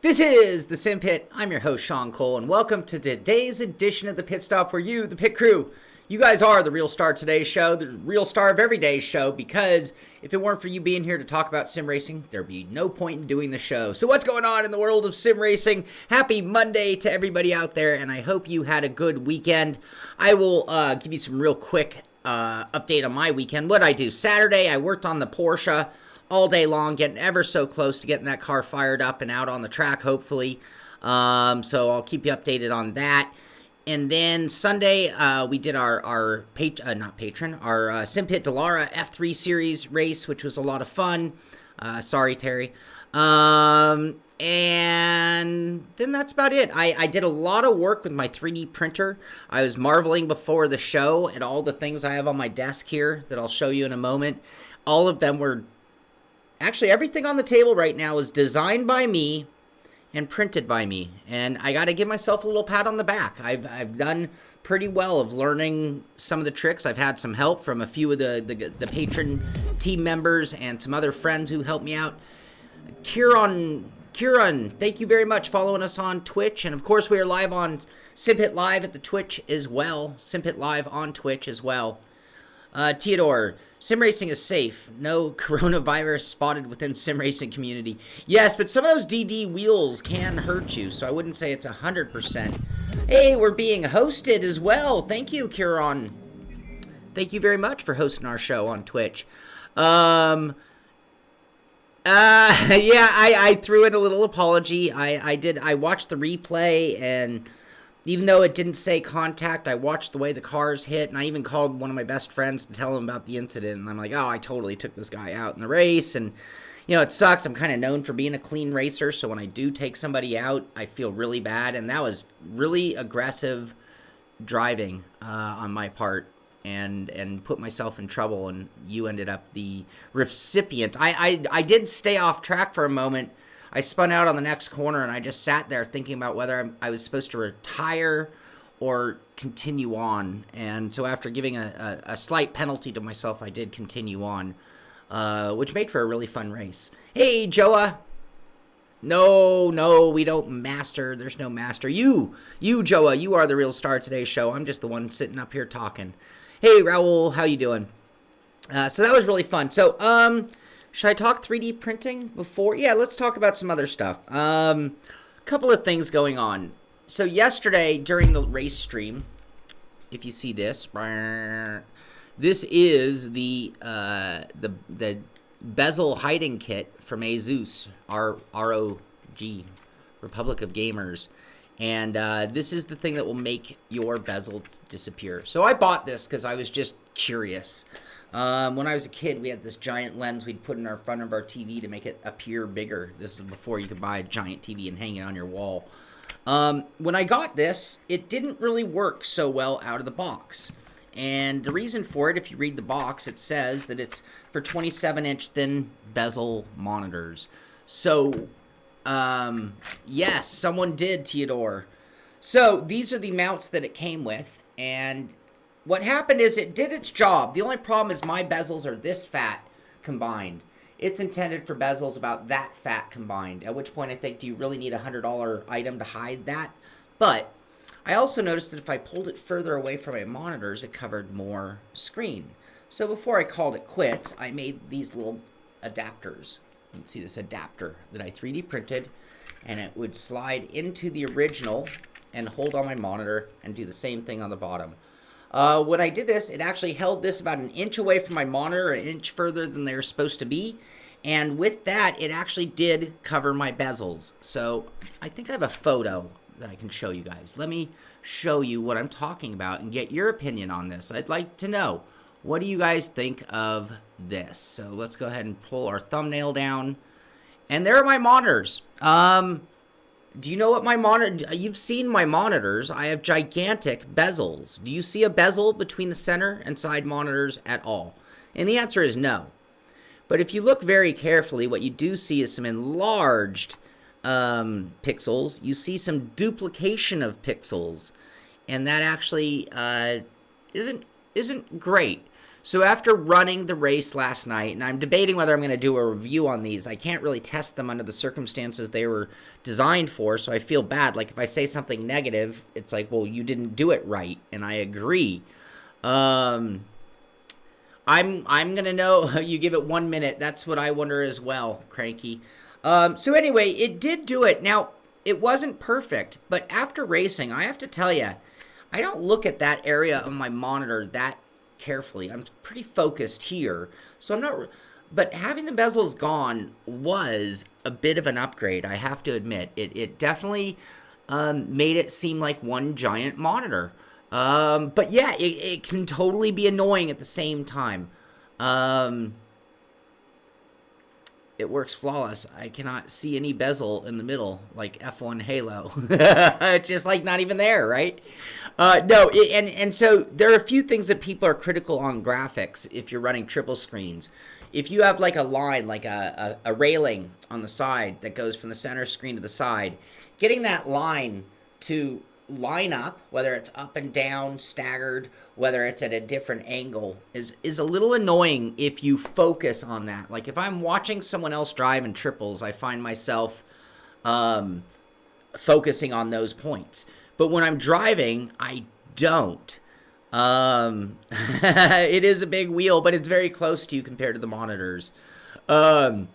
This is the Simpit. I'm your host, Shaun Cole, and welcome to today's edition of the Pitstop, where you, the pit crew, you guys are the real star of today's show, the real star of every day's show, because if it weren't for you being here to talk about sim racing, there'd be no point in doing the show. So what's going on in the world of sim racing? Happy Monday to everybody out there, and I hope you had a good weekend. I will give you some real quick update on my weekend. What I do? Saturday, I worked on the Porsche all day long, getting ever so close to getting that car fired up and out on the track, hopefully. So I'll keep you updated on that. And then Sunday, we did our Simpit Dallara F3 Series race, which was a lot of fun. Sorry, Terry. And then that's about it. I did a lot of work with my 3D printer. I was marveling before the show at all the things I have on my desk here that I'll show you in a moment. All of them were... Actually, everything on the table right now is designed by me and printed by me. And I got to give myself a little pat on the back. I've done pretty well of learning some of the tricks. I've had some help from a few of the patron team members and some other friends who helped me out. Kieran, thank you very much for following us on Twitch. And, of course, we are live on Simpit Live at the Twitch as well. Simpit Live on Twitch as well. Theodore, sim racing is safe. No coronavirus spotted within sim racing community. Yes, but some of those DD wheels can hurt you, so I wouldn't say it's 100%. Hey, we're being hosted as well. Thank you, Kieran. Thank you very much for hosting our show on Twitch. Yeah, I threw in a little apology. I watched the replay, and even though it didn't say contact, I watched the way the cars hit, and I even called one of my best friends to tell him about the incident. And I'm like, oh, I totally took this guy out in the race. And, you know, it sucks. I'm kind of known for being a clean racer, so when I do take somebody out, I feel really bad. And that was really aggressive driving on my part and put myself in trouble, and you ended up the recipient. I did stay off track for a moment. I spun out on the next corner, and I just sat there thinking about whether I was supposed to retire or continue on. And so after giving a slight penalty to myself, I did continue on, which made for a really fun race. Hey, Joa. No, we don't master. There's no master. You, Joa, you are the real star of today's show. I'm just the one sitting up here talking. Hey, Raul, how you doing? So that was really fun. So, should I talk 3D printing before? Yeah, let's talk about some other stuff. A couple of things going on. So yesterday during the race stream, if you see this, this is the bezel hiding kit from Asus, ROG, Republic of Gamers. And this is the thing that will make your bezel disappear. So I bought this because I was just curious. When I was a kid, we had this giant lens we'd put in our front of our TV to make it appear bigger. This is before you could buy a giant TV and hang it on your wall. When I got this, it didn't really work so well out of the box. And the reason for it, if you read the box, it says that it's for 27-inch thin bezel monitors. So, yes, someone did, Theodore. So these are the mounts that it came with, and what happened is it did its job. The only problem is my bezels are this fat combined. It's intended for bezels about that fat combined, at which point I think, do you really need a $100 item to hide that? But I also noticed that if I pulled it further away from my monitors, it covered more screen. So before I called it quits, I made these little adapters. You can see this adapter that I 3D printed, and it would slide into the original and hold on my monitor and do the same thing on the bottom. When I did this, it actually held this about an inch away from my monitor, an inch further than they were supposed to be. And with that, it actually did cover my bezels. So I think I have a photo that I can show you guys. Let me show you what I'm talking about and get your opinion on this. I'd like to know, what do you guys think of this? So let's go ahead and pull our thumbnail down. And there are my monitors. Do you know what my monitor... You've seen my monitors. I have gigantic bezels. Do you see a bezel between the center and side monitors at all? And the answer is no. But if you look very carefully, what you do see is some enlarged pixels. You see some duplication of pixels. And that actually isn't great. So after running the race last night, and I'm debating whether I'm going to do a review on these. I can't really test them under the circumstances they were designed for, so I feel bad. Like, if I say something negative, it's like, well, you didn't do it right, and I agree. I'm gonna know. You give it 1 minute. That's what I wonder as well, Cranky. So anyway, it did do it. Now, it wasn't perfect, but after racing, I have to tell you, I don't look at that area of my monitor that carefully. I'm pretty focused here, so I'm not. But having the bezels gone was a bit of an upgrade, I have to admit. It definitely made it seem like one giant monitor. But yeah, it can totally be annoying at the same time. It works flawless. I cannot see any bezel in the middle, like F1 Halo. It's just like not even there, right? No, and so there are a few things that people are critical on graphics if you're running triple screens. If you have like a line, like a railing on the side that goes from the center screen to the side, getting that line to line up, whether it's up and down, staggered, whether it's at a different angle, is a little annoying if you focus on that. Like if I'm watching someone else drive in triples, I find myself focusing on those points. But when I'm driving, I don't. It is a big wheel, but it's very close to you compared to the monitors. But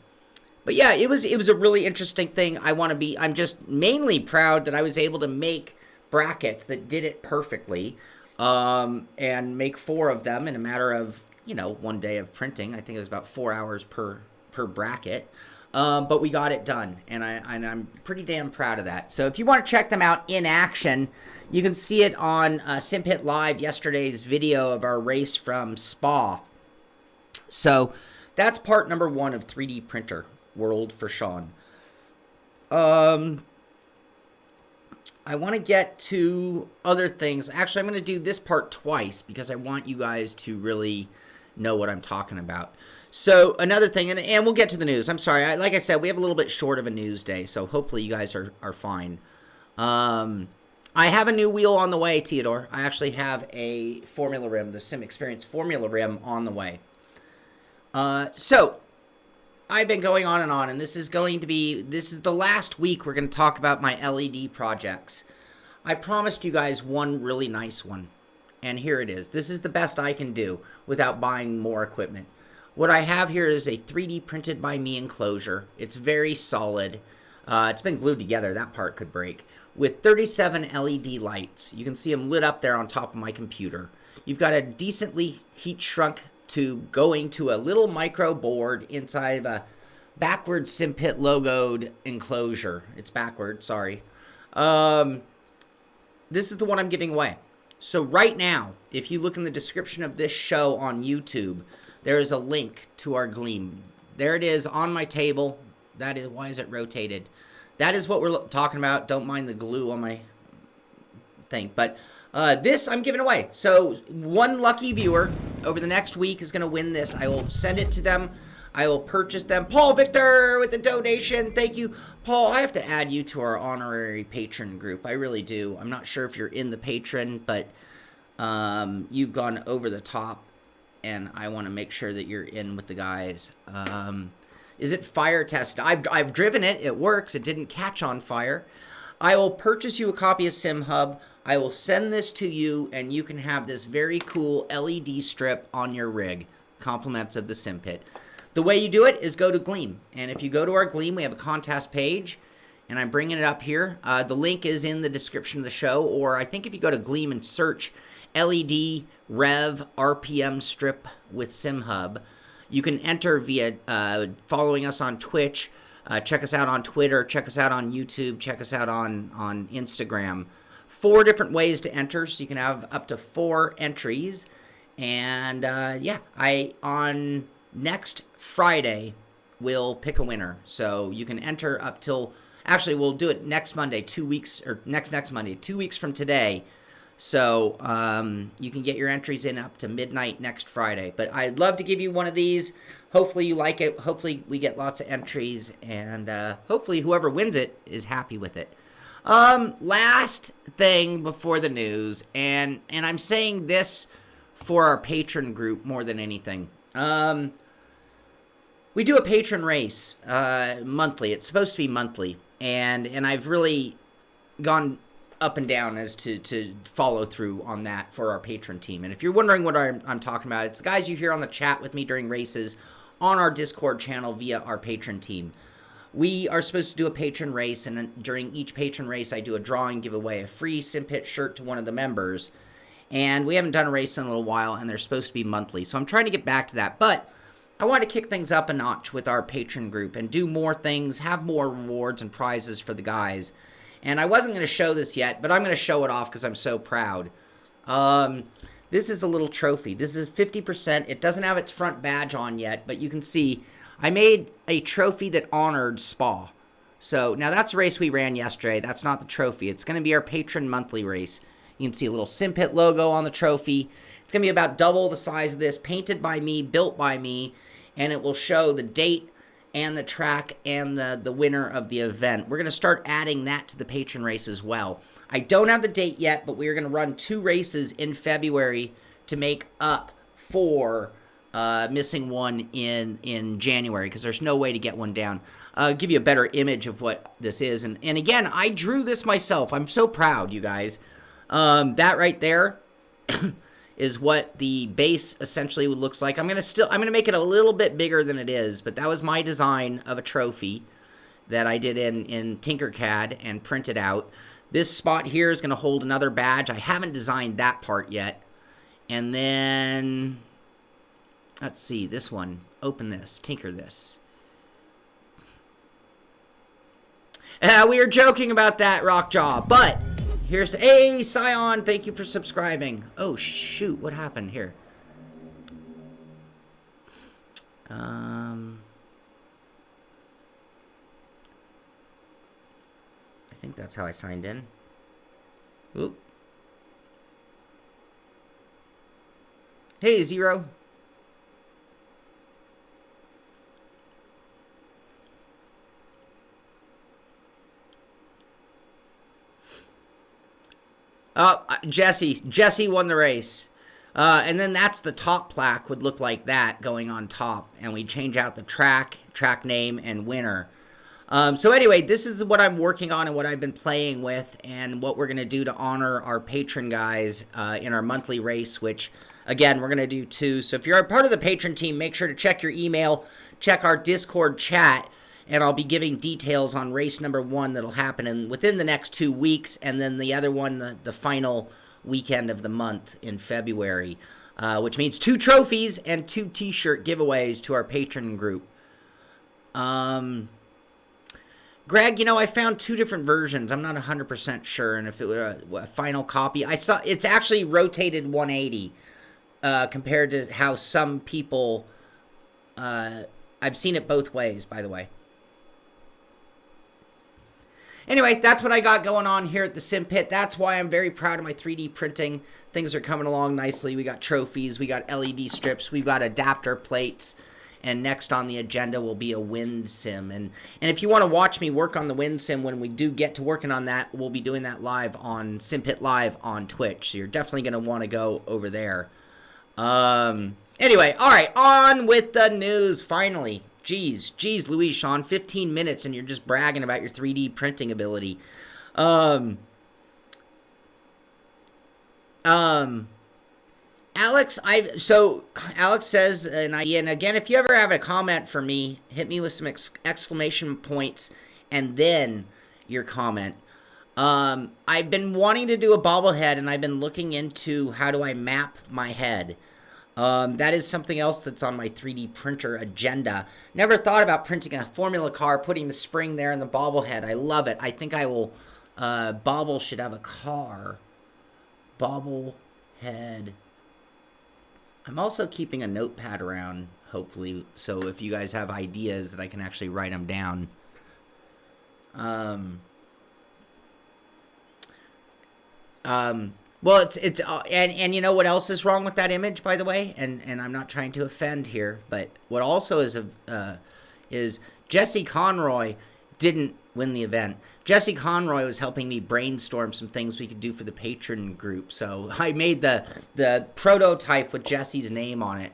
yeah, it was a really interesting thing. I'm just mainly proud that I was able to make brackets that did it perfectly, and make 4 of them in a matter of, 1 day of printing. I think it was about 4 hours per bracket. But we got it done, and I'm pretty damn proud of that. So if you want to check them out in action, you can see it on Simpit Live, yesterday's video of our race from Spa. So that's part number 1 of 3D Printer World for Shaun. I want to get to other things. Actually, I'm going to do this part twice because I want you guys to really know what I'm talking about. So another thing, and we'll get to the news. I'm sorry. Like I said, we have a little bit short of a news day, so hopefully you guys are fine. I have a new wheel on the way, Theodore. I actually have a Formula Rim, the Xperience Formula Rim on the way. So I've been going on, and this is the last week we're going to talk about my LED projects. I promised you guys one really nice one, and here it is. This is the best I can do without buying more equipment. What I have here is a 3D printed by me enclosure. It's very solid. It's been glued together. That part could break. With 37 LED lights. You can see them lit up there on top of my computer. You've got a decently heat shrunk tube going to a little micro board inside of a backward Simpit logoed enclosure. It's backward, sorry. This is the one I'm giving away. So right now, if you look in the description of this show on YouTube, there is a link to our Gleam. There it is on my table. That is, why is it rotated? That is what we're talking about. Don't mind the glue on my thing. But this I'm giving away. So one lucky viewer over the next week is going to win this. I will send it to them. I will purchase them. Paul Victor with the donation. Thank you. Paul, I have to add you to our honorary patron group. I really do. I'm not sure if you're in the patron, but you've gone over the top, and I want to make sure that you're in with the guys. Is it fire tested? I've driven it. It works. It didn't catch on fire. I will purchase you a copy of SimHub. I will send this to you, and you can have this very cool LED strip on your rig. Compliments of the Simpit. The way you do it is go to Gleam. And if you go to our Gleam, we have a contest page, and I'm bringing it up here. The link is in the description of the show, or I think if you go to Gleam and search LED Rev RPM strip with SimHub, you can enter via following us on Twitch. Check us out on Twitter. Check us out on YouTube. Check us out on Instagram. 4 different ways to enter, so you can have up to 4 entries. And yeah, on next Friday we'll pick a winner. So you can enter up till, actually we'll do it next Monday, 2 weeks, or next Monday, 2 weeks from today. So you can get your entries in up to midnight next Friday. But I'd love to give you one of these. Hopefully you like it. Hopefully we get lots of entries, and hopefully whoever wins it is happy with it. Last thing before the news, and I'm saying this for our patron group more than anything. We do a patron race monthly. It's supposed to be monthly, and I've really gone up and down as to follow through on that for our patron team. And if you're wondering what I'm talking about, it's the guys you hear on the chat with me during races on our Discord channel via our patron team. We are supposed to do a patron race, and during each patron race, I do a drawing, give away a free Simpit shirt to one of the members. And we haven't done a race in a little while, and they're supposed to be monthly. So I'm trying to get back to that. But I want to kick things up a notch with our patron group and do more things, have more rewards and prizes for the guys. And I wasn't going to show this yet, but I'm going to show it off because I'm so proud. This is a little trophy. This is 50%. It doesn't have its front badge on yet, but you can see I made a trophy that honored Spa. So now that's a race we ran yesterday. That's not the trophy. It's going to be our patron monthly race. You can see a little Simpit logo on the trophy. It's going to be about double the size of this, painted by me, built by me, and it will show the date and the track and the winner of the event. We're going to start adding that to the patron race as well. I don't have the date yet, but we're going to run 2 races in February to make up for missing one in January, because there's no way to get one down. I'll give you a better image of what this is. And again, I drew this myself. I'm so proud, you guys. That right there is what the base essentially looks like. I'm gonna make it a little bit bigger than it is, but that was my design of a trophy that I did in Tinkercad and printed out. This spot here is gonna hold another badge. I haven't designed that part yet. And then let's see, this one. Open this, tinker this. We are joking about that, Rockjaw, but here's, hey, Scion, thank you for subscribing. Oh, shoot, what happened here? I think that's how I signed in. Oop. Hey, Zero. Jesse won the race. And then that's the top plaque would look like that going on top. And we change out the track name, and winner. So anyway, this is what I'm working on and what I've been playing with and what we're going to do to honor our patron guys in our monthly race, which, again, we're going to do 2. So if you're a part of the patron team, make sure to check your email, check our Discord chat, and I'll be giving details on race number 1 that'll happen within the next 2 weeks, and then the other one, the final weekend of the month in February, which means 2 trophies and 2 t-shirt giveaways to our patron group. Greg, you know, I found 2 different versions. I'm not 100% sure, and if it were a final copy. I saw it's actually rotated 180 compared to how some people... I've seen it both ways, by the way. Anyway, that's what I got going on here at the Simpit. That's why I'm very proud of my 3D printing. Things are coming along nicely. We got trophies, we got LED strips, we've got adapter plates, and next on the agenda will be a wind sim. And if you want to watch me work on the wind sim when we do get to working on that, we'll be doing that live on Simpit Live on Twitch. So you're definitely going to want to go over there. Anyway, all right, on with the news, finally. Jeez Louise, Shaun, 15 minutes and you're just bragging about your 3D printing ability. Alex, Alex says, and again, if you ever have a comment for me, hit me with some exclamation points and then your comment. I've been wanting to do a bobblehead, and I've been looking into how do I map my head. That is something else that's on my 3D printer agenda. Never thought about printing a Formula car, putting the spring there and the bobblehead. I love it. I think I will, Bobble should have a car. Bobblehead. I'm also keeping a notepad around, hopefully, so if you guys have ideas that I can actually write them down. Well, and you know what else is wrong with that image, by the way? And I'm not trying to offend here, but what also is Jesse Conroy didn't win the event. Jesse Conroy was helping me brainstorm some things we could do for the patron group. So I made the prototype with Jesse's name on it.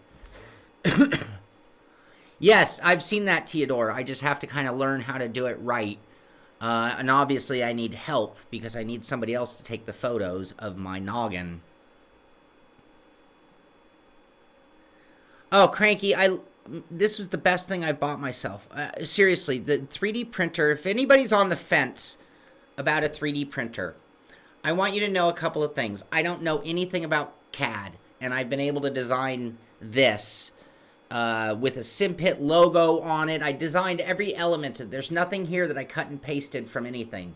Yes, I've seen that, Theodore. I just have to kind of learn how to do it right. And obviously I need help because I need somebody else to take the photos of my noggin. Oh, Cranky, this was the best thing I bought myself. Seriously, the 3D printer, if anybody's on the fence about a 3D printer, I want you to know a couple of things. I don't know anything about CAD, and I've been able to design this with a Simpit logo on it. I designed every element of it. There's nothing here that I cut and pasted from anything.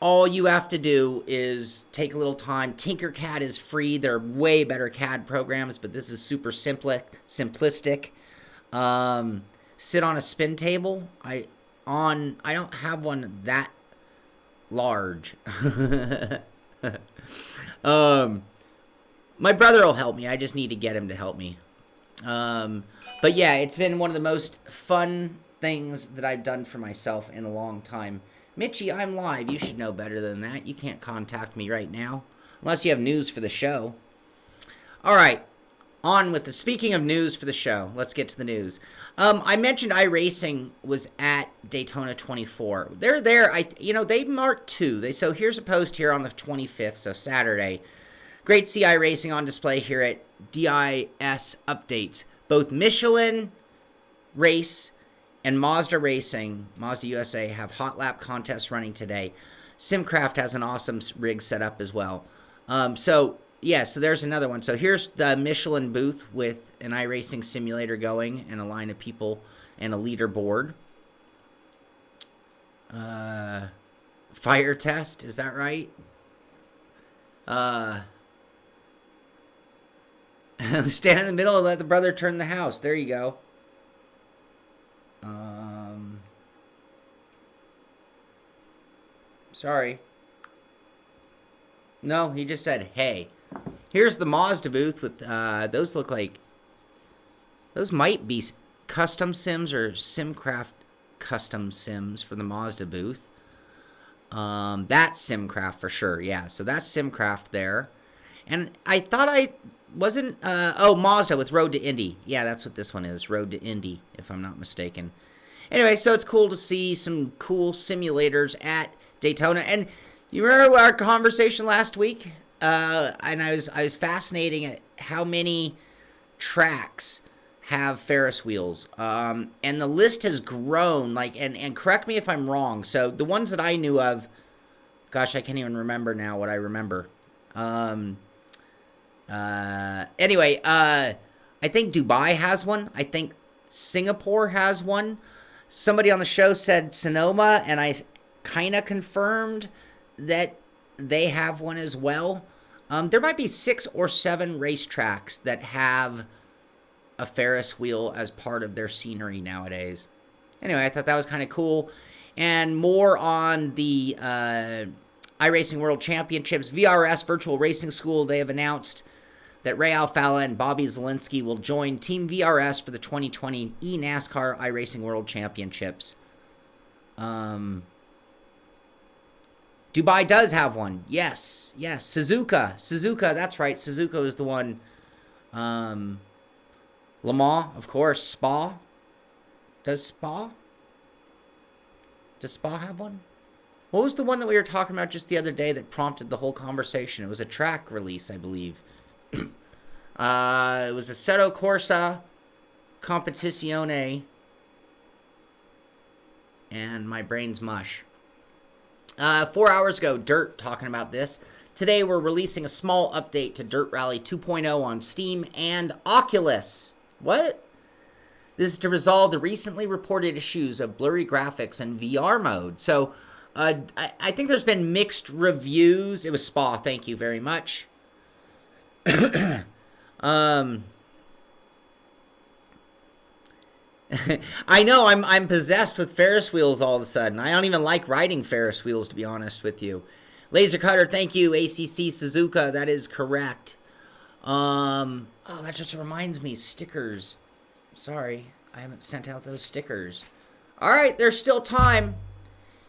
All you have to do is take a little time. Tinkercad is free. There are way better CAD programs, but this is super simplistic. Sit on a spin table. I don't have one that large. My brother will help me. I just need to get him to help me. But yeah, it's been one of the most fun things that I've done for myself in a long time. Mitchie, I'm live. You should know better than that. You can't contact me right now. Unless you have news for the show. Alright. On with the... Speaking of news for the show. Let's get to the news. I mentioned iRacing was at Daytona 24. They're there. They marked 2. So here's a post here on the 25th, so Saturday. Great to see iRacing on display here at DIS Updates. Both Michelin Race and Mazda Racing, Mazda USA, have hot lap contests running today. Simcraft has an awesome rig set up as well. So there's another one. So here's the Michelin booth with an iRacing simulator going and a line of people and a leaderboard. Fire test, is that right? Stand in the middle and let the brother turn the house. There you go. Sorry. No, he just said, hey. Here's the Mazda booth with, those look like, those might be custom sims or Simcraft custom sims for the Mazda booth. That's Simcraft for sure, yeah. So that's Simcraft there. And I thought I wasn't, Mazda with Road to Indy. Yeah, that's what this one is, Road to Indy, if I'm not mistaken. Anyway, so it's cool to see some cool simulators at Daytona. And you remember our conversation last week? And I was fascinating at how many tracks have Ferris wheels. And the list has grown, and correct me if I'm wrong. So the ones that I knew of, gosh, I can't even remember now what I remember. Anyway, I think Dubai has one. I think Singapore has one. Somebody on the show said Sonoma, and I kind of confirmed that they have one as well. There might be 6 or 7 racetracks that have a Ferris wheel as part of their scenery nowadays. Anyway, I thought that was kind of cool. And more on the iRacing World Championships. VRS Virtual Racing School, they have announced that Ray Alfala and Bobby Zielinski will join Team VRS for the 2020 eNASCAR iRacing World Championships. Dubai does have one. Yes. Suzuka, that's right. Suzuka is the one. Le Mans, of course. Spa. Does Spa have one? What was the one that we were talking about just the other day that prompted the whole conversation? It was a track release, I believe. It was Assetto Corsa Competizione, and my brain's mush. 4 hours ago, Dirt talking about this. Today we're releasing a small update to Dirt Rally 2.0 on Steam and Oculus. What? This is to resolve the recently reported issues of blurry graphics and VR mode. So, I think there's been mixed reviews. It was Spa, thank you very much. I know, I'm possessed with Ferris wheels all of a sudden. I don't even like riding Ferris wheels, to be honest with you. Laser Cutter, thank you. ACC Suzuka, that is correct. Oh, that just reminds me, stickers. Sorry, I haven't sent out those stickers. All right, there's still time.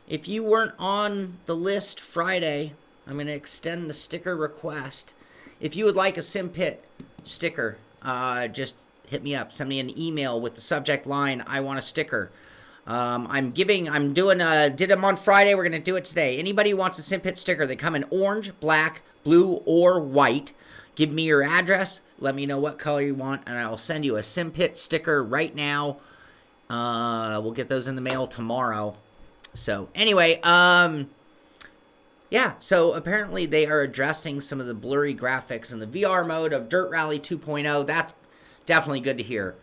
If you weren't on the list Friday, I'm going to extend the sticker request. If you would like a Simpit sticker, just hit me up. Send me an email with the subject line, I want a sticker. Did them on Friday. We're going to do it today. Anybody who wants a Simpit sticker, they come in orange, black, blue, or white. Give me your address. Let me know what color you want, and I will send you a Simpit sticker right now. We'll get those in the mail tomorrow. So anyway, yeah, so apparently they are addressing some of the blurry graphics in the VR mode of Dirt Rally 2.0. That's definitely good to hear.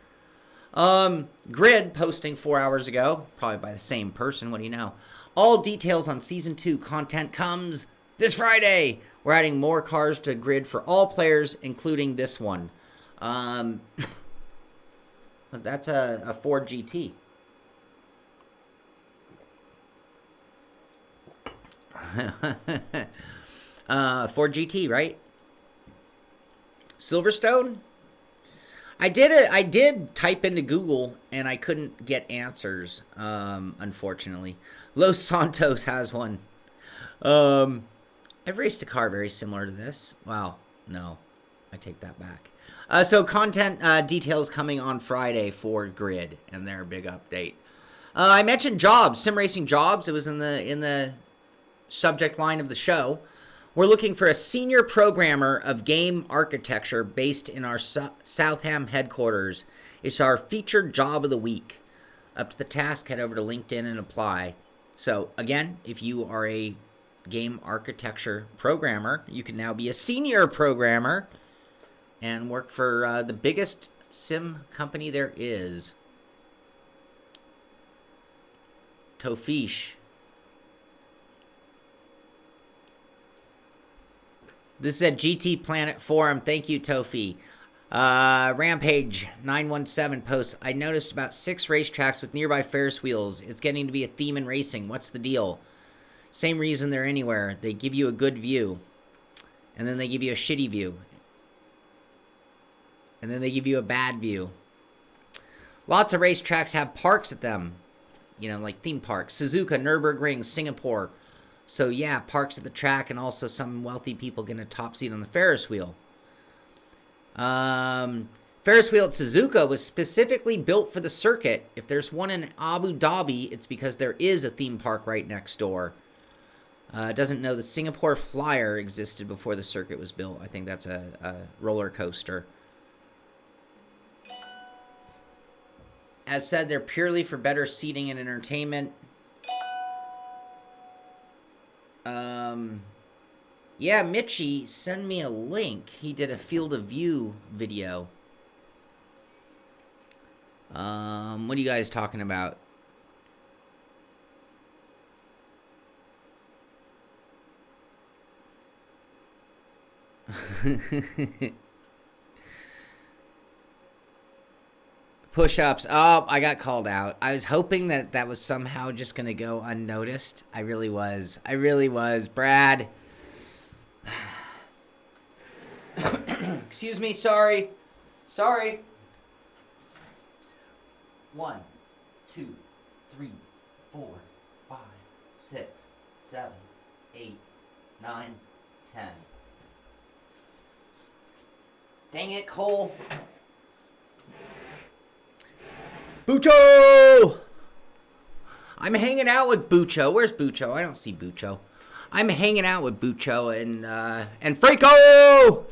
Grid posting 4 hours ago, probably by the same person, what do you know? All details on Season 2 content comes this Friday. We're adding more cars to Grid for all players, including this one. That's a Ford GT. Ford GT, right? Silverstone? I did type into Google and I couldn't get answers, unfortunately. Los Santos has one. I've raced a car very similar to this. Wow, no, I take that back. So content details coming on Friday for Grid and their big update. I mentioned jobs, sim racing jobs. It was in the subject line of the show. We're looking for a senior programmer of game architecture based in our Southam headquarters. It's our featured job of the week. Up to the task, head over to LinkedIn and apply. So again, if you are a game architecture programmer, you can now be a senior programmer and work for the biggest sim company there is. Tofish. This is at GT Planet Forum. Thank you, Tofi. Rampage 917 posts. I noticed about 6 racetracks with nearby Ferris wheels. It's getting to be a theme in racing. What's the deal? Same reason they're anywhere. They give you a good view. And then they give you a shitty view. And then they give you a bad view. Lots of racetracks have parks at them. You know, like theme parks. Suzuka, Nürburgring, Singapore. So yeah, parks at the track, and also some wealthy people get a top seat on the Ferris wheel. Ferris wheel at Suzuka was specifically built for the circuit. If there's one in Abu Dhabi, it's because there is a theme park right next door. Doesn't know the Singapore Flyer existed before the circuit was built. I think that's a roller coaster. As said, they're purely for better seating and entertainment. Yeah, Mitchie, send me a link. He did a field of view video. What are you guys talking about? Push-ups. Oh, I got called out. I was hoping that was somehow just going to go unnoticed. I really was. Brad. Excuse me. Sorry. 1, 2, 3, 4, 5, 6, 7, 8, 9, 10. Dang it, Cole. Bucho! I'm hanging out with Bucho. Where's Bucho? I don't see Bucho. I'm hanging out with Bucho and Franco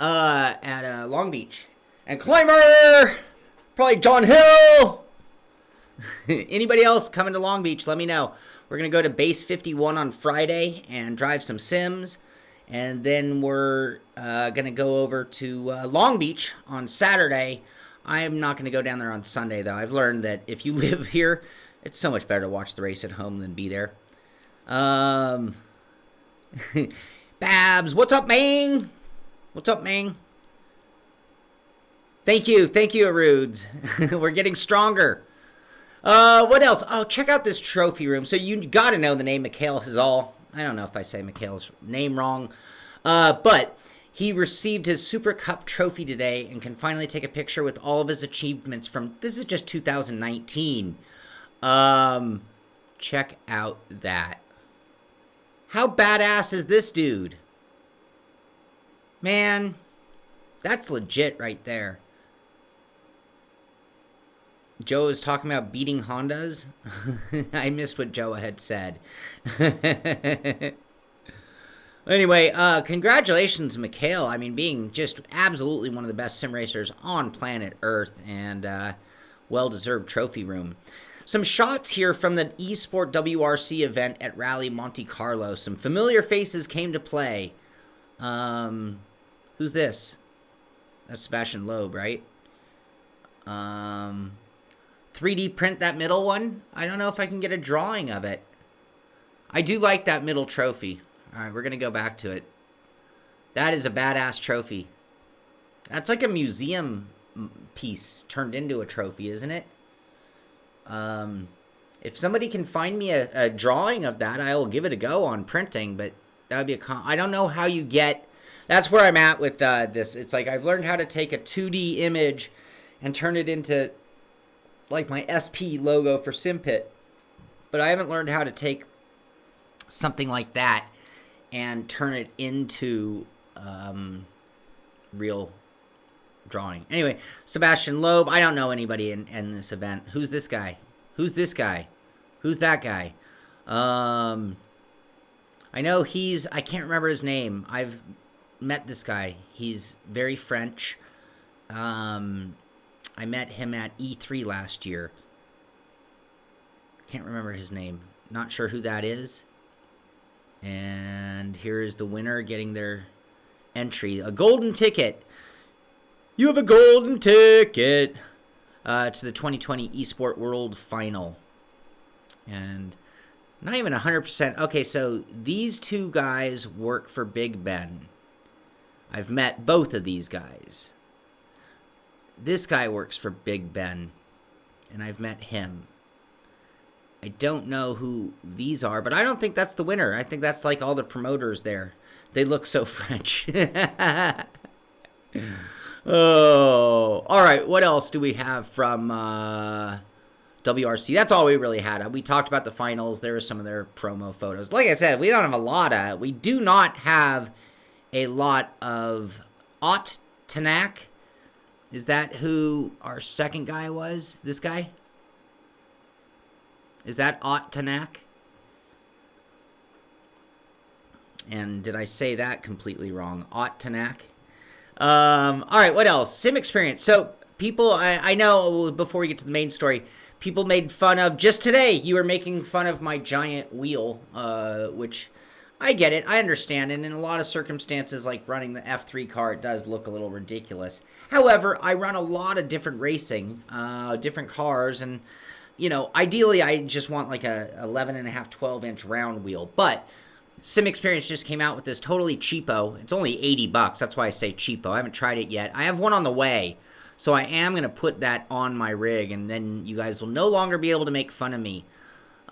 at Long Beach. And Climber! Probably John Hill! Anybody else coming to Long Beach, let me know. We're going to go to Base 51 on Friday and drive some sims. And then we're going to go over to Long Beach on Saturday. I am not going to go down there on Sunday, though. I've learned that if you live here, it's so much better to watch the race at home than be there. Babs, what's up, man? Thank you, Arudes. We're getting stronger. What else? Oh, check out this trophy room. So you got to know the name Mikhail Hazal. I don't know if I say Mikhail's name wrong, but he received his Super Cup trophy today and can finally take a picture with all of his achievements from, this is just 2019. Check out that. How badass is this dude? Man, that's legit right there. Joe is talking about beating Hondas. I missed what Joe had said. Anyway, congratulations, Mikhail. I mean, being just absolutely one of the best sim racers on planet Earth, and well-deserved trophy room. Some shots here from the Esport WRC event at Rally Monte Carlo. Some familiar faces came to play. Who's this? That's Sebastian Loeb, right? 3D print that middle one. I don't know if I can get a drawing of it. I do like that middle trophy. All right, we're going to go back to it. That is a badass trophy. That's like a museum piece turned into a trophy, isn't it? If somebody can find me a drawing of that, I will give it a go on printing, but that would be I don't know how you get... That's where I'm at with this. It's like I've learned how to take a 2D image and turn it into like my SP logo for Simpit, but I haven't learned how to take something like that and turn it into real drawing. Anyway, Sebastian Loeb. I don't know anybody in this event. Who's this guy? Who's this guy? Who's that guy? I know he's... I can't remember his name. I've met this guy. He's very French. I met him at E3 last year. Can't remember his name. Not sure who that is. And here is the winner getting their entry. A golden ticket. You have a golden ticket to the 2020 Esport World Final. And not even 100%. Okay, so these two guys work for Big Ben. I've met both of these guys. This guy works for Big Ben, and I've met him. I don't know who these are, but I don't think that's the winner. I think that's like all the promoters there. They look so French. Oh, all right. What else do we have from WRC? That's all we really had. We talked about the finals. There were some of their promo photos. Like I said, we don't have a lot of... We do not have a lot of Ott Tanak. Is that who our second guy was? This guy? Is that Ott Tanak? And did I say that completely wrong? Ott Tanak? All right, what else? Sim Xperience. So, people, I know before we get to the main story, people made fun of, just today, you were making fun of my giant wheel, which... I get it. I understand. And in a lot of circumstances, like running the F3 car, it does look a little ridiculous. However, I run a lot of different racing, different cars. And, you know, ideally, I just want like a 11.5, 12-inch round wheel. But Sim Xperience just came out with this totally cheapo. It's only $80. That's why I say cheapo. I haven't tried it yet. I have one on the way. So I am going to put that on my rig. And then you guys will no longer be able to make fun of me.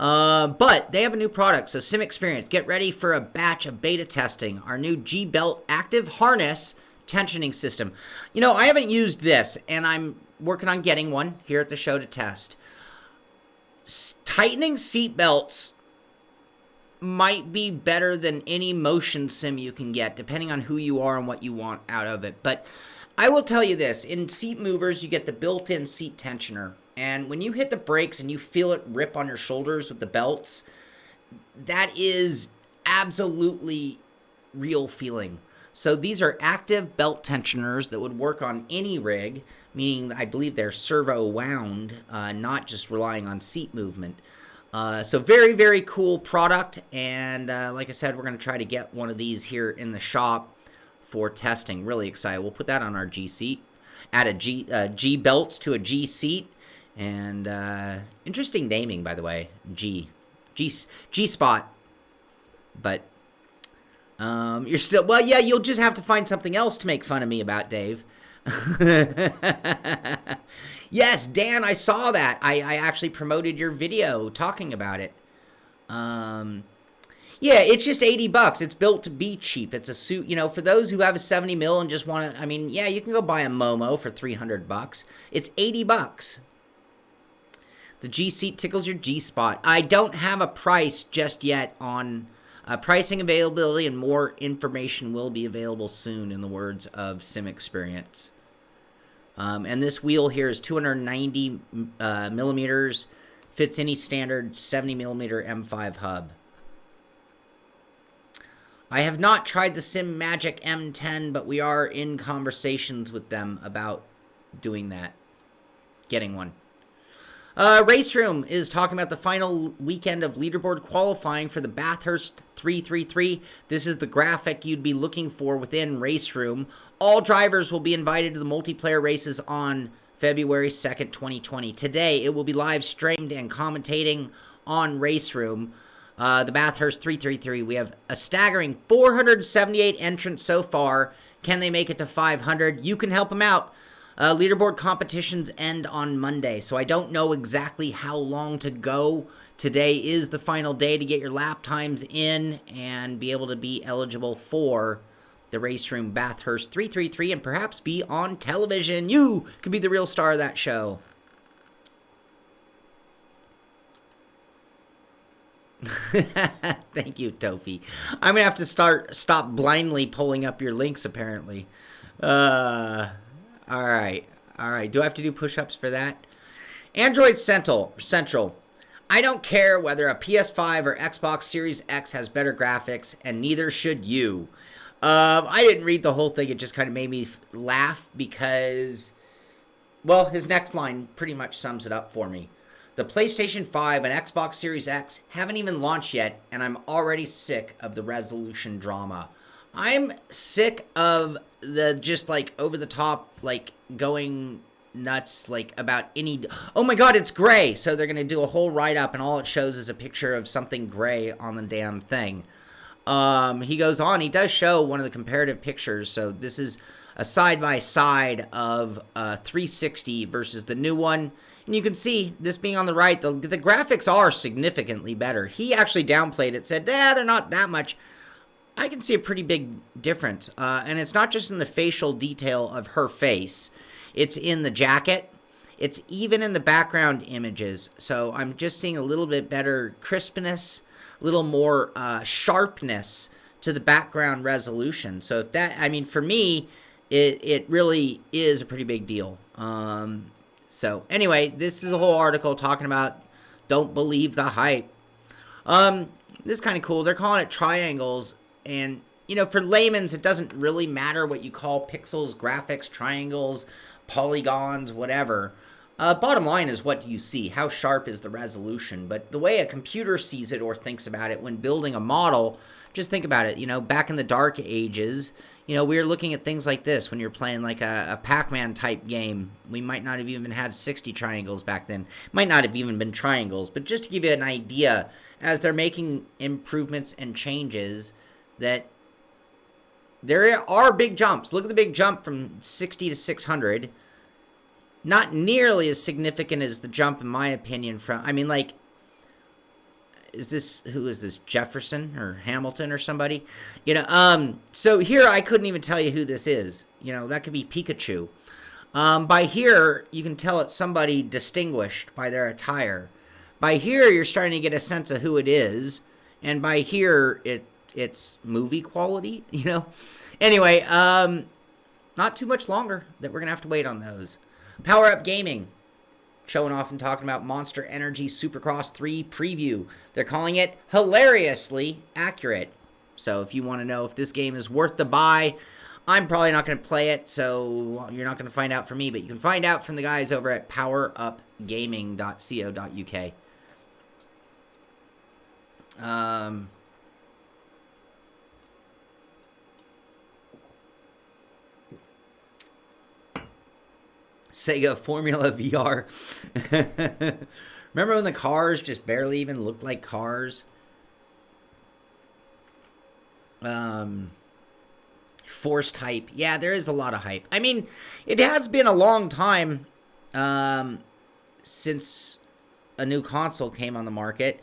But they have a new product, so Sim Xperience, get ready for a batch of beta testing. Our new G-Belt active harness tensioning system. You know, I haven't used this, and I'm working on getting one here at the show to test. Tightening seat belts might be better than any motion sim you can get, depending on who you are and what you want out of it. But I will tell you this, in seat movers, you get the built-in seat tensioner. And when you hit the brakes and you feel it rip on your shoulders with the belts, that is absolutely real feeling. So these are active belt tensioners that would work on any rig, meaning I believe they're servo wound, not just relying on seat movement. So very, very cool product. And like I said, we're going to try to get one of these here in the shop for testing. Really excited. We'll put that on our G seat. Add a G belts to a G seat. And interesting naming, by the way, G-Spot. But you're still, well, yeah, you'll just have to find something else to make fun of me about, Dave. Yes, Dan, I saw that. I actually promoted your video talking about it. Yeah, it's just $80. It's built to be cheap. It's a suit, you know, for those who have a 70 mil and just want to, I mean, yeah, you can go buy a Momo for $300. It's $80. The G seat tickles your G spot. I don't have a price just yet on pricing, availability, and more information will be available soon, in the words of Xperience. And this wheel here is 290 millimeters, fits any standard 70 millimeter M5 hub. I have not tried the Sim Magic M10, but we are in conversations with them about doing that, getting one. Raceroom is talking about the final weekend of leaderboard qualifying for the Bathurst 333. This is the graphic you'd be looking for within Raceroom. All drivers will be invited to the multiplayer races on February 2nd, 2020. Today, it will be live streamed and commentating on Raceroom. The Bathurst 333, we have a staggering 478 entrants so far. Can they make it to 500? You can help them out. Leaderboard competitions end on Monday, so I don't know exactly how long to go. Today is the final day to get your lap times in and be able to be eligible for the Raceroom Bathurst 333 and perhaps be on television. You could be the real star of that show. Thank you, Tofi. I'm going to have to stop blindly pulling up your links, apparently. All right. Do I have to do push-ups for that? Android Central. I don't care whether a PS5 or Xbox Series X has better graphics, and neither should you. I didn't read the whole thing. It just kind of made me laugh because, well, his next line pretty much sums it up for me. The PlayStation 5 and Xbox Series X haven't even launched yet, and I'm already sick of the resolution drama. I'm sick of the just, like, over-the-top, like, going nuts, like, about any... Oh, my God, it's gray! So they're going to do a whole write-up, and all it shows is a picture of something gray on the damn thing. He goes on. He does show one of the comparative pictures, so this is a side-by-side of 360 versus the new one. And you can see, this being on the right, the graphics are significantly better. He actually downplayed it, said, they're not that much. I can see a pretty big difference. And it's not just in the facial detail of her face. It's in the jacket. It's even in the background images. So I'm just seeing a little bit better crispness, a little more sharpness to the background resolution. So if that, I mean, for me, it really is a pretty big deal. So anyway, this is a whole article talking about don't believe the hype. This is kind of cool. They're calling it triangles. And, you know, for layman's, it doesn't really matter what you call pixels, graphics, triangles, polygons, whatever. Bottom line is, what do you see? How sharp is the resolution? But the way a computer sees it or thinks about it when building a model, just think about it. You know, back in the dark ages, you know, we were looking at things like this when you're playing like a Pac-Man type game. We might not have even had 60 triangles back then. Might not have even been triangles. But just to give you an idea, as they're making improvements and changes, that there are big jumps. Look at the big jump from 60 to 600. Not nearly as significant as the jump, in my opinion, from, I mean, like, who is this, Jefferson or Hamilton or somebody? You know, so here I couldn't even tell you who this is. You know, that could be Pikachu. By here, you can tell it's somebody distinguished by their attire. By here, you're starting to get a sense of who it is. And by here, it's movie quality, you know? Anyway, not too much longer that we're going to have to wait on those. Power Up Gaming, showing off and talking about Monster Energy Supercross 3 preview. They're calling it hilariously accurate. So if you want to know if this game is worth the buy, I'm probably not going to play it, so you're not going to find out from me, but you can find out from the guys over at powerupgaming.co.uk. Sega Formula VR. Remember when the cars just barely even looked like cars? Forced hype. Yeah, there is a lot of hype. I mean, it has been a long time since a new console came on the market.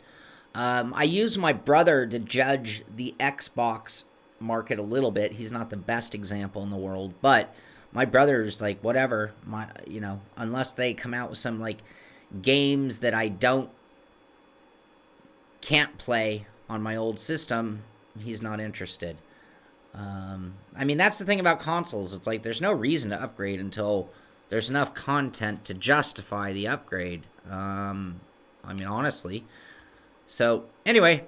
I used my brother to judge the Xbox market a little bit. He's not the best example in the world, but my brother's like, whatever, you know, unless they come out with some, like, games that I can't play on my old system, he's not interested. I mean, that's the thing about consoles. It's like there's no reason to upgrade until there's enough content to justify the upgrade. I mean, honestly. So, anyway.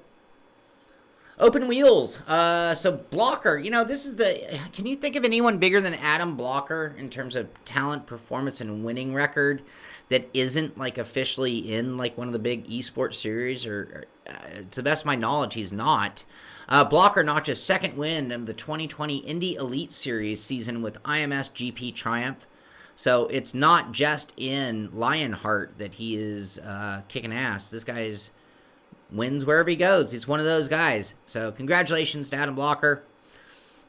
Open wheels. So, Blocker. This is the... Can you think of anyone bigger than Adam Blocker in terms of talent, performance, and winning record that isn't, like, officially in, like, one of the big esports series? Or to the best of my knowledge, he's not. Blocker notches second win of the 2020 Indy Elite Series season with IMS GP Triumph. So it's not just in Lionheart that he is kicking ass. This guy's wins wherever he goes. He's one of those guys. So congratulations to Adam Blocker.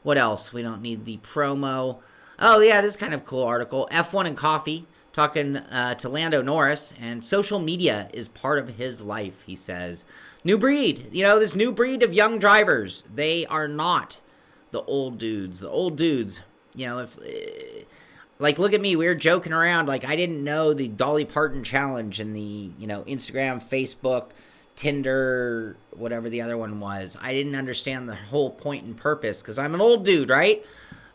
What else? We don't need the promo. Oh, yeah, this is kind of a cool article. F1 and Coffee, talking to Lando Norris, and social media is part of his life, he says. New breed. This new breed of young drivers. They are not the old dudes. The old dudes, if... Like, look at me. We were joking around. Like, I didn't know the Dolly Parton challenge and the, Instagram, Facebook, Tinder, whatever the other one was. I didn't understand the whole point and purpose because I'm an old dude, right?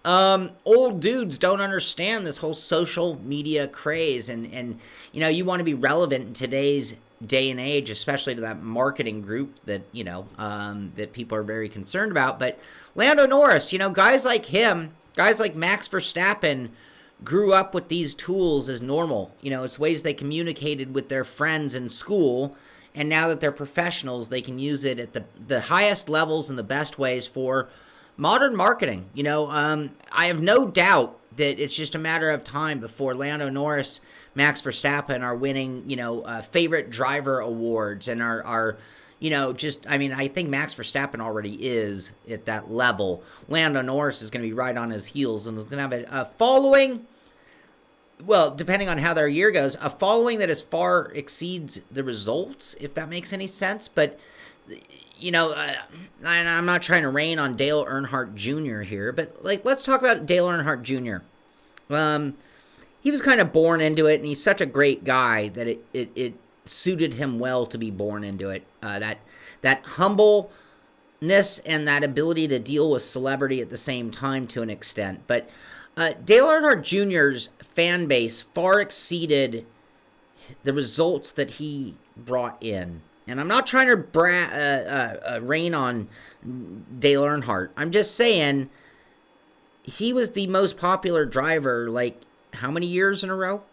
Old dudes don't understand this whole social media craze. And you want to be relevant in today's day and age, especially to that marketing group that, that people are very concerned about. But Lando Norris, guys like him, guys like Max Verstappen, grew up with these tools as normal. It's ways they communicated with their friends in school, and now that they're professionals, they can use it at the highest levels and the best ways for modern marketing. I have no doubt that it's just a matter of time before Lando Norris, Max Verstappen are winning, favorite driver awards and are I think Max Verstappen already is at that level. Lando Norris is going to be right on his heels and is going to have a following, well, depending on how their year goes, a following that as far exceeds the results, if that makes any sense. But, I'm not trying to rain on Dale Earnhardt Jr. here, but, let's talk about Dale Earnhardt Jr. He was kind of born into it, and he's such a great guy that it suited him well to be born into it. That humbleness and that ability to deal with celebrity at the same time to an extent. But Dale Earnhardt Jr.'s fan base far exceeded the results that he brought in. And I'm not trying to rain on Dale Earnhardt. I'm just saying he was the most popular driver, how many years in a row?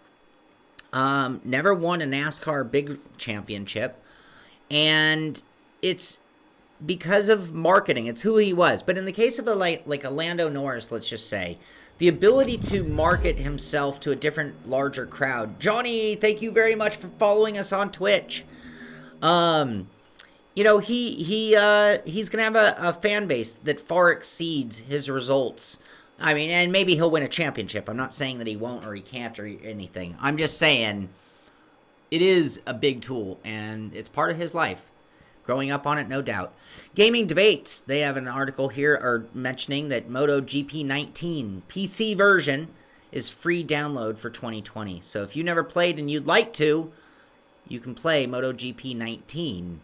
Never won a NASCAR big championship. And it's because of marketing. It's who he was. But in the case of a Lando Norris, let's just say, the ability to market himself to a different, larger crowd. Johnny, thank you very much for following us on Twitch. He's gonna have a fan base that far exceeds his results. I mean, and maybe he'll win a championship. I'm not saying that he won't or he can't or anything. I'm just saying it is a big tool, and it's part of his life. Growing up on it, no doubt. Gaming Debates, they have an article here mentioning that MotoGP 19 PC version is free download for 2020. So if you never played and you'd like to, you can play MotoGP 19.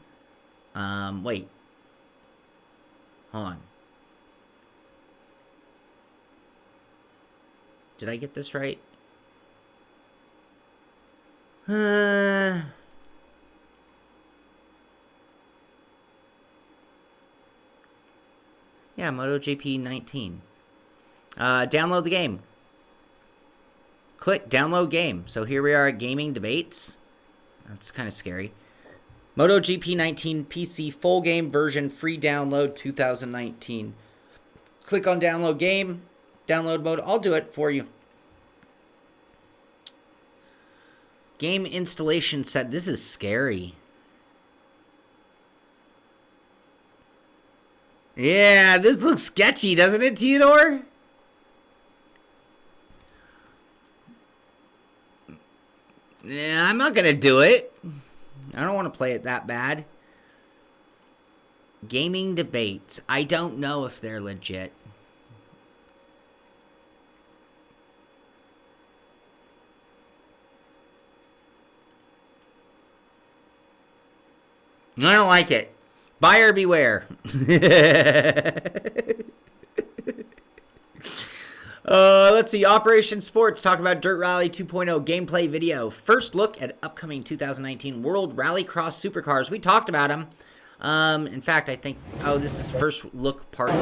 Wait. Hold on. Did I get this right? Yeah, MotoGP 19. Download the game. Click download game. So here we are at Gaming Debates. That's kind of scary. MotoGP 19 PC full game version free download 2019. Click on download game. Download mode. I'll do it for you. Game installation set. This is scary. Yeah, this looks sketchy, doesn't it, Theodore? Yeah, I'm not going to do it. I don't want to play it that bad. Gaming Debates. I don't know if they're legit. I don't like it. Buyer beware. Let's see. Operation Sports talk about Dirt Rally 2.0 gameplay video. First look at upcoming 2019 World Rallycross Supercars. We talked about them. In fact, I think. Oh, this is first look part 3.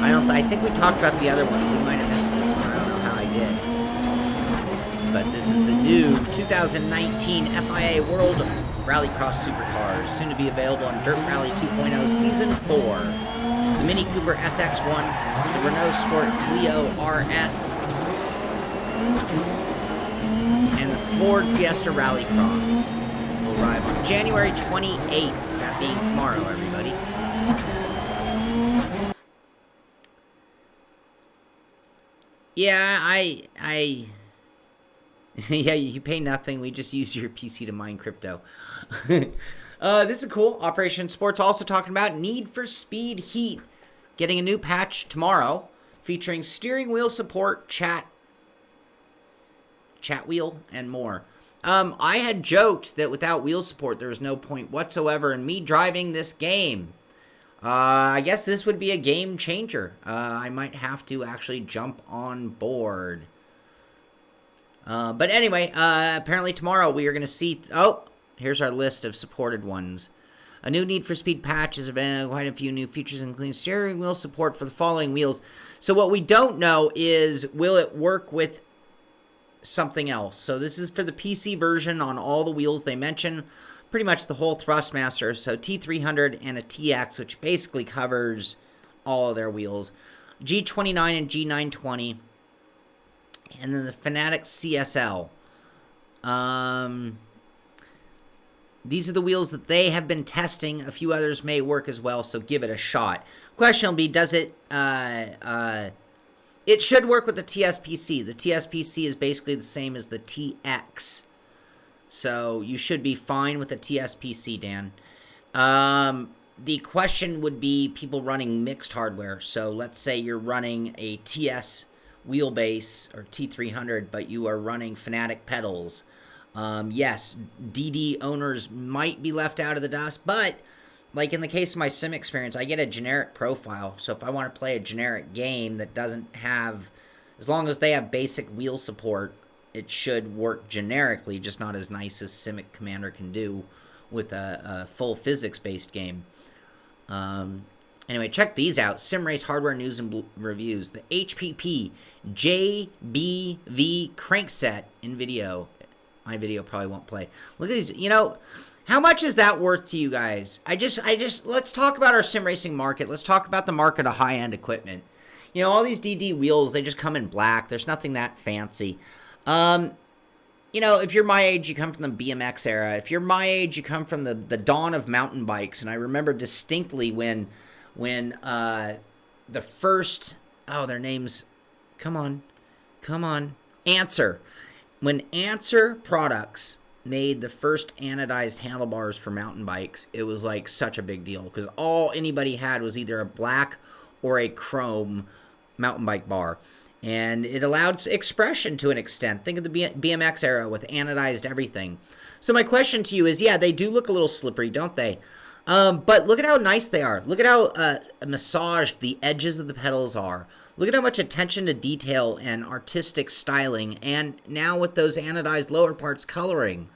I think we talked about the other ones. We might have missed this one. I don't know how I did. But this is the new 2019 FIA World Rallycross Supercars, soon to be available on Dirt Rally 2.0 Season 4. The Mini Cooper SX1, the Renault Sport Clio RS, and the Ford Fiesta Rallycross will arrive on January 28th, that being tomorrow, everybody. Yeah, yeah, you pay nothing. We just use your PC to mine crypto. This is cool. Operation Sports also talking about Need for Speed Heat. Getting a new patch tomorrow featuring steering wheel support, chat wheel, and more. I had joked that without wheel support, there was no point whatsoever in me driving this game. I guess this would be a game changer. I might have to actually jump on board. But anyway, apparently tomorrow we are going to see... Oh, here's our list of supported ones. A new Need for Speed patch is available. Quite a few new features, including steering wheel support for the following wheels. So what we don't know is, will it work with something else? So this is for the PC version on all the wheels they mention. Pretty much the whole Thrustmaster. So T300 and a TX, which basically covers all of their wheels. G29 and G920. And then the Fanatec CSL. These are the wheels that they have been testing. A few others may work as well, so give it a shot. Question will be, does it... it should work with the TSPC. The TSPC is basically the same as the TX. So you should be fine with the TSPC, Dan. The question would be people running mixed hardware. So let's say you're running a TS wheelbase or T300, but you are running Fanatec pedals. Yes, DD owners might be left out of the dust, but like in the case of my sim experience, I get a generic profile. So if I want to play a generic game that doesn't have, as long as they have basic wheel support, it should work generically, just not as nice as Simic Commander can do with a full physics-based game. Anyway, check these out. Sim Race hardware news and reviews. The HPP JBV crankset in video. My video probably won't play. Look at these. You know, how much is that worth to you guys? Let's talk about our sim racing market. Let's talk about the market of high-end equipment. You know, all these DD wheels, they just come in black. There's nothing that fancy. You know, if you're my age, you come from the BMX era. If you're my age, you come from the dawn of mountain bikes. And I remember distinctly when the first, their names, come on, Answer. When Answer Products made the first anodized handlebars for mountain bikes, it was like such a big deal because all anybody had was either a black or a chrome mountain bike bar. And it allowed expression to an extent. Think of the BMX era with anodized everything. So my question to you is, yeah, they do look a little slippery, don't they? But look at how nice they are. Look at how massaged the edges of the pedals are. Look at how much attention to detail and artistic styling. And now with those anodized lower parts coloring.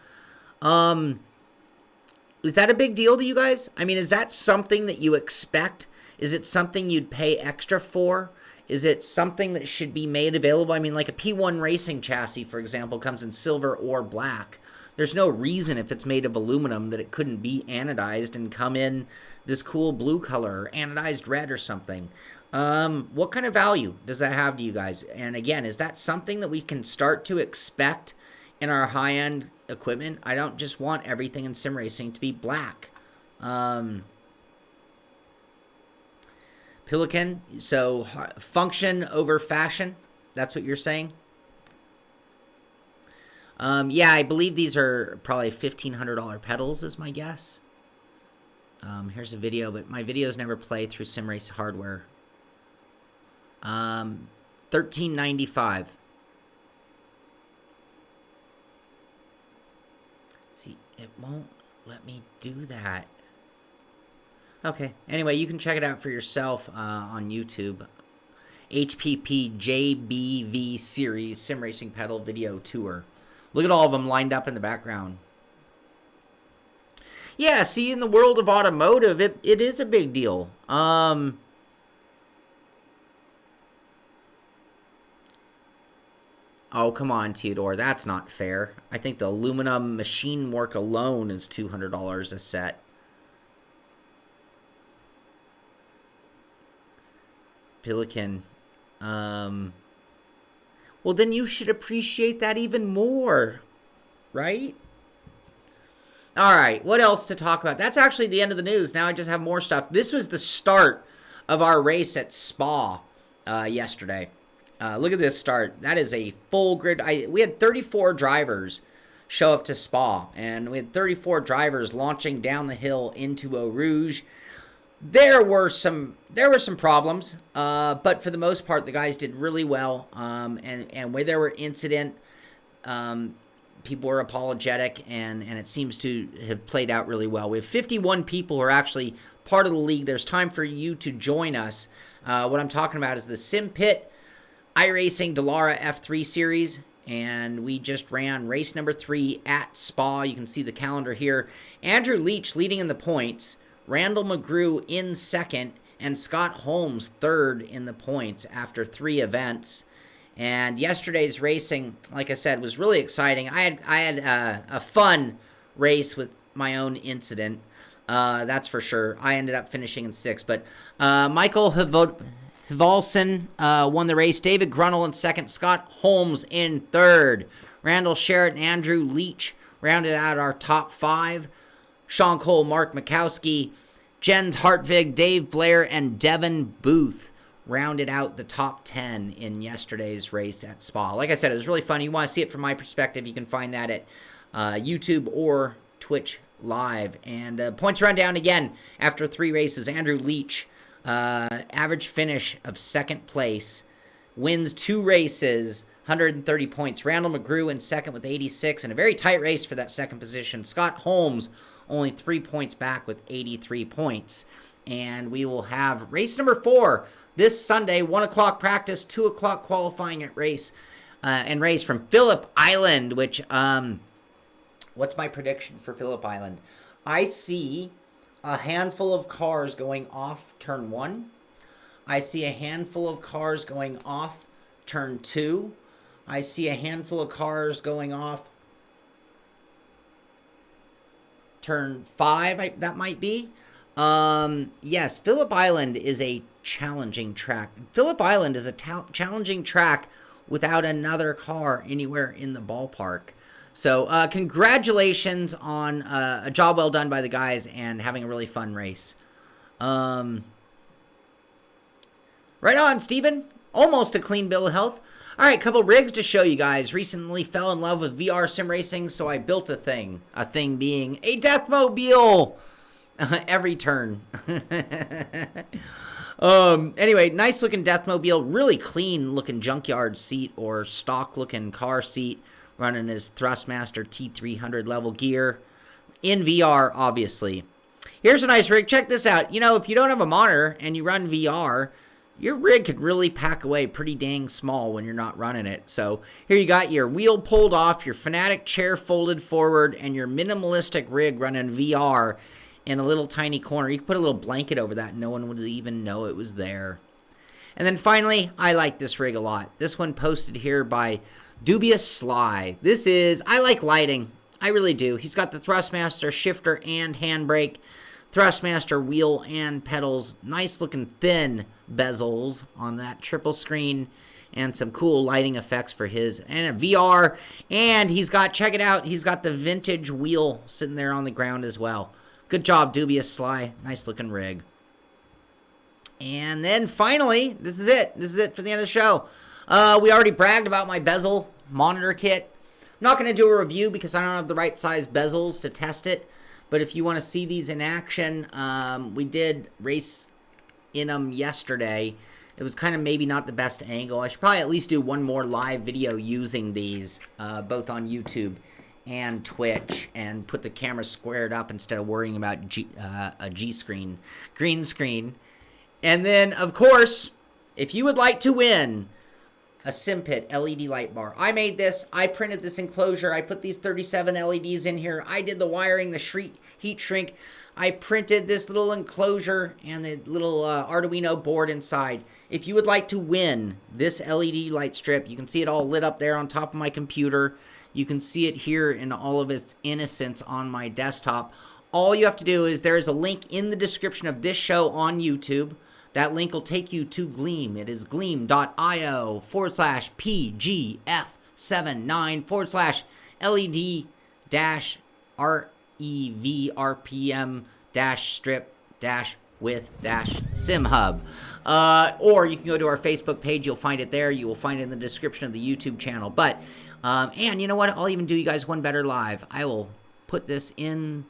Is that a big deal to you guys? I mean, is that something that you expect? Is it something you'd pay extra for? Is it something that should be made available? I mean, like a P1 racing chassis, for example, comes in silver or black. There's no reason if it's made of aluminum that it couldn't be anodized and come in this cool blue color or anodized red or something. What kind of value does that have to you guys? And again, is that something that we can start to expect in our high-end equipment? I don't just want everything in sim racing to be black. Pelican, so function over fashion, that's what you're saying? Yeah, I believe these are probably $1,500 pedals is my guess. Here's a video, but my videos never play through SimRace hardware. $13.95. See, it won't. let me do that. Okay. Anyway, you can check it out for yourself on YouTube. HPP JBV Series Sim Racing Pedal Video Tour. Look at all of them lined up in the background. Yeah, see, in the world of automotive, it is a big deal. Oh, come on, Theodore. That's not fair. I think the aluminum machine work alone is $200 a set. Pelican. Well, then you should appreciate that even more, right? All right, what else to talk about? That's actually the end of the news. Now I just have more stuff. This was the start of our race at Spa yesterday. Look at this start. That is a full grid. We had 34 drivers show up to Spa, and we had 34 drivers launching down the hill into Eau Rouge. There were some problems, but for the most part, the guys did really well. And where there were incident, people were apologetic, and it seems to have played out really well. We have 51 people who are actually part of the league. There's time for you to join us. What I'm talking about is the Simpit iRacing Dallara F3 series, and we just ran race number 3 at Spa. You can see the calendar here. Andrew Leach leading in the points, Randall McGrew in second, and Scott Holmes third in the points after 3 events. And yesterday's racing, like I said, was really exciting. I had a fun race with my own incident, that's for sure. I ended up finishing in 6th, but Michael Hivalson won the race. David Grunnell in second. Scott Holmes in third. Randall Sherritt and Andrew Leach rounded out our top 5. Shaun Cole, Mark Mikowski, Jens Hartvig, Dave Blair, and Devin Booth rounded out the top 10 in yesterday's race at Spa. Like I said, it was really fun. You want to see it from my perspective, you can find that at YouTube or Twitch Live. And points rundown again after 3 races. Andrew Leach, average finish of 2nd place, wins 2 races, 130 points. Randall McGrew in second with 86, and a very tight race for that 2nd position. Scott Holmes only 3 points back with 83 points. And we will have race number 4 this Sunday, 1 o'clock practice, 2 o'clock qualifying at race, and race from Phillip Island, which, what's my prediction for Phillip Island? I see a handful of cars going off turn 1. I see a handful of cars going off turn 2. I see a handful of cars going off turn 5, that might be. Yes, Phillip Island is a challenging track. Phillip Island is a challenging track without another car anywhere in the ballpark. So, congratulations on a job well done by the guys and having a really fun race. Right on, Steven. Almost a clean bill of health. All right, couple rigs to show you guys. Recently fell in love with VR sim racing, so I built a thing. A thing being a Deathmobile. Every turn. Anyway, nice looking Deathmobile. Really clean looking junkyard seat or stock looking car seat. Running his Thrustmaster T300 level gear. In VR, obviously. Here's a nice rig. Check this out. You know, if you don't have a monitor and you run VR, your rig could really pack away pretty dang small when you're not running it. So here you got your wheel pulled off, your Fanatic chair folded forward, and your minimalistic rig running VR in a little tiny corner. You can put a little blanket over that and no one would even know it was there. And then finally, I like this rig a lot. This one posted here by Dubious Sly. I like lighting. I really do. He's got the Thrustmaster shifter and handbrake. Thrustmaster wheel and pedals, nice looking thin bezels on that triple screen, and some cool lighting effects for his, and a VR, and he's got, check it out, he's got the vintage wheel sitting there on the ground as well. Good job, Dubious Sly. Nice looking rig. And then finally, this is it for the end of the show. We already bragged about my bezel monitor kit. I'm not going to do a review because I don't have the right size bezels to test it. But if you want to see these in action, we did race in them yesterday. It was kind of maybe not the best angle. I should probably at least do one more live video using these, both on YouTube and Twitch and put the camera squared up instead of worrying about a green screen. And then, of course, if you would like to win a Simpit LED light bar. I made this. I printed this enclosure. I put these 37 LEDs in here. I did the wiring, the heat shrink. I printed this little enclosure and the little Arduino board inside. If you would like to win this LED light strip, you can see it all lit up there on top of my computer. You can see it here in all of its innocence on my desktop. All you have to do is there is a link in the description of this show on YouTube. That link will take you to Gleam. It is gleam.io/PG-F79/LED-REVRPM-strip-with-SimHub. Or you can go to our Facebook page. You'll find it there. You will find it in the description of the YouTube channel. But, and you know what? I'll even do you guys one better live. I will put this in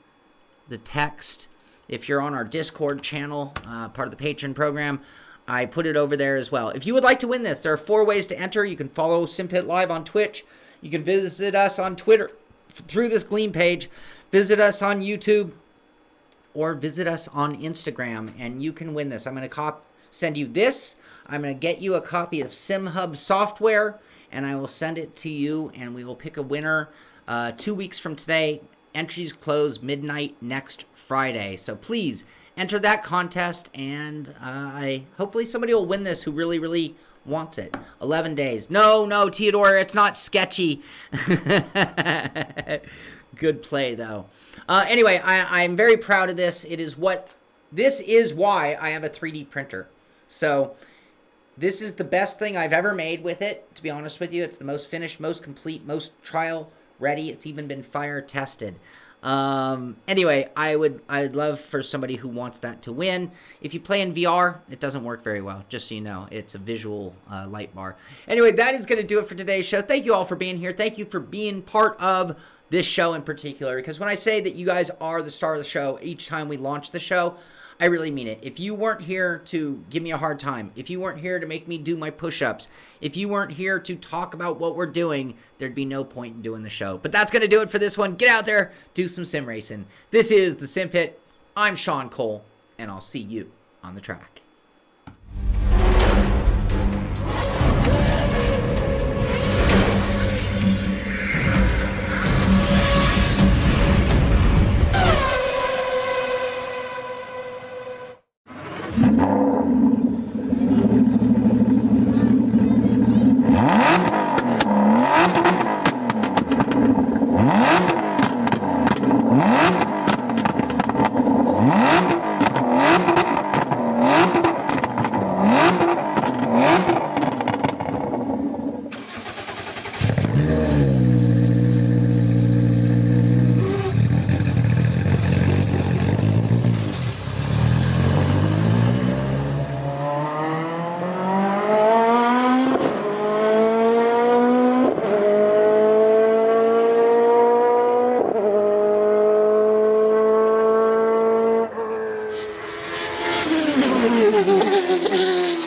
the text. If you're on our Discord channel, part of the Patreon program, I put it over there as well. If you would like to win this, there are 4 ways to enter. You can follow Simpit Live on Twitch. You can visit us on Twitter through this Gleam page. Visit us on YouTube or visit us on Instagram, and you can win this. I'm going to send you this. I'm going to get you a copy of SimHub software, and I will send it to you, and we will pick a winner 2 weeks from today. Entries close midnight next Friday. So please enter that contest, and hopefully somebody will win this who really, really wants it. 11 days. No, Theodore, it's not sketchy. Good play, though. Anyway, I'm very proud of this. This is why I have a 3D printer. So this is the best thing I've ever made with it, to be honest with you. It's the most finished, most complete, most trial ready. It's even been fire tested. Anyway, I'd love for somebody who wants that to win. If you play in VR, it doesn't work very well, just so you know. It's a visual light bar. Anyway, that is going to do it for today's show. Thank you all for being here. Thank you for being part of this show in particular, because when I say that you guys are the star of the show each time we launch the show, I really mean it. If you weren't here to give me a hard time, if you weren't here to make me do my push-ups, if you weren't here to talk about what we're doing, there'd be no point in doing the show. But that's going to do it for this one. Get out there, do some sim racing. This is the Simpit. I'm Shaun Cole, and I'll see you on the track. Thank you.